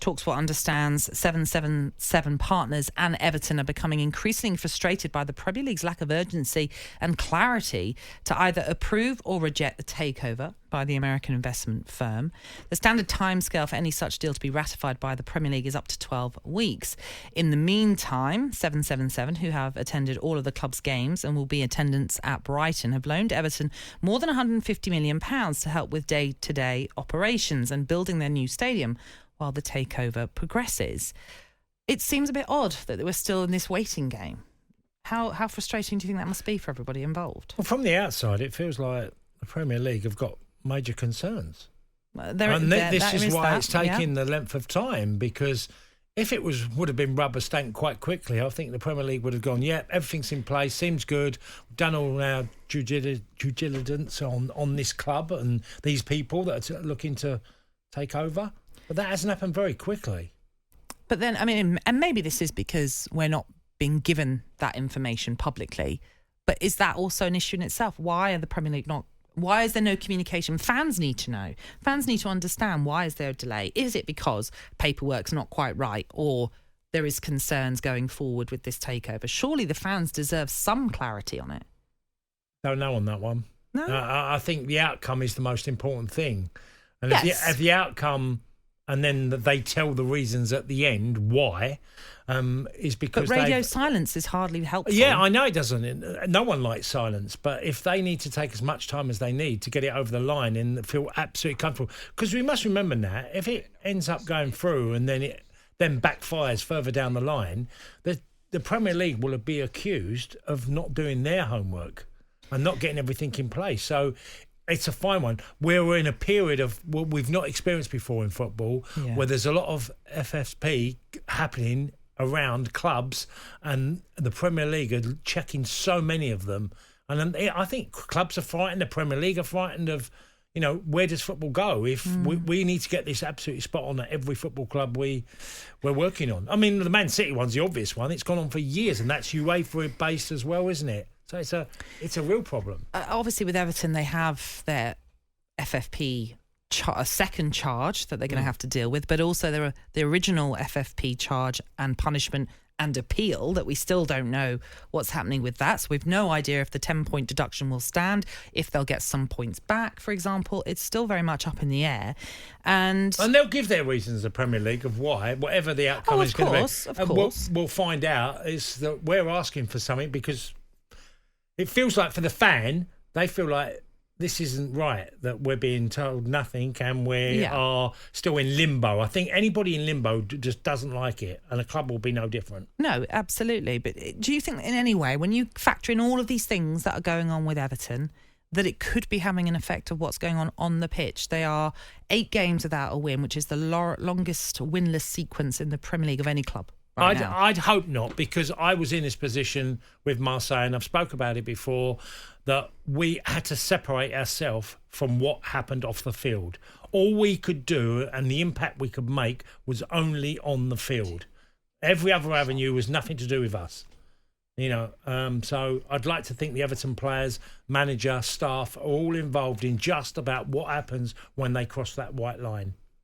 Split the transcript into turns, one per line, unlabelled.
talkSPORT understands 777 partners and Everton are becoming increasingly frustrated by the Premier League's lack of urgency and clarity to either approve or reject the takeover by the American investment firm. The standard timescale for any such deal to be ratified by the Premier League is up to 12 weeks. In the meantime, 777, who have attended all of the club's games and will be in attendance at Brighton, have loaned Everton more than £150 million to help with day-to-day operations and building their new stadium while the takeover progresses. It seems a bit odd that we're still in this waiting game. How frustrating do you think that must be for everybody involved?
Well, from the outside, it feels like the Premier League have got major concerns.
This
is why it's taking the length of time, because if it would have been rubber stamped quite quickly, I think the Premier League would have gone, yeah, everything's in place, seems good, we've done all our due diligence on this club and these people that are looking to take over. But that hasn't happened very quickly.
But then, I mean, and maybe this is because we're not being given that information publicly, but is that also an issue in itself? Why are the Premier League not? Why is there no communication? Fans need to know. Fans need to understand, why is there a delay? Is it because paperwork's not quite right, or there is concerns going forward with this takeover? Surely the fans deserve some clarity on it.
Don't know on that one.
No?
I think the outcome is the most important thing. And
Yes.
if the outcome, and then they tell the reasons at the end why, is because
But radio silence is hardly helpful.
Yeah, I know it doesn't. No one likes silence. But if they need to take as much time as they need to get it over the line and feel absolutely comfortable, because we must remember now, if it ends up going through and then it backfires further down the line, the Premier League will be accused of not doing their homework and not getting everything in place. So it's a fine one. We're in a period of what we've not experienced before in football, where there's a lot of FFP happening around clubs, and the Premier League are checking so many of them. And I think clubs are frightened, the Premier League are frightened of, where does football go if we need to get this absolutely spot on at every football club we're working on. I mean, the Man City one's the obvious one. It's gone on for years, and that's UEFA-based as well, isn't it? So it's a real problem.
Obviously, with Everton, they have their FFP a second charge that they're going to have to deal with, but also there are the original FFP charge and punishment and appeal that we still don't know what's happening with that. So we've no idea if the 10-point deduction will stand, if they'll get some points back, for example. It's still very much up in the air. And
they'll give their reasons, the Premier League, of why, whatever the outcome is going to be.
Of course.
We'll find out is that we're asking for something, because it feels like for the fan, they feel like this isn't right, that we're being told nothing and we are still in limbo. I think anybody in limbo just doesn't like it, and a club will be no different.
No, absolutely. But do you think in any way, when you factor in all of these things that are going on with Everton, that it could be having an effect of what's going on the pitch? They are 8 games without a win, which is the longest winless sequence in the Premier League of any club.
I'd hope not, because I was in this position with Marseille, and I've spoke about it before, that we had to separate ourselves from what happened off the field. All we could do and the impact we could make was only on the field. Every other avenue was nothing to do with us. So I'd like to think the Everton players, manager, staff are all involved in just about what happens when they cross that white line.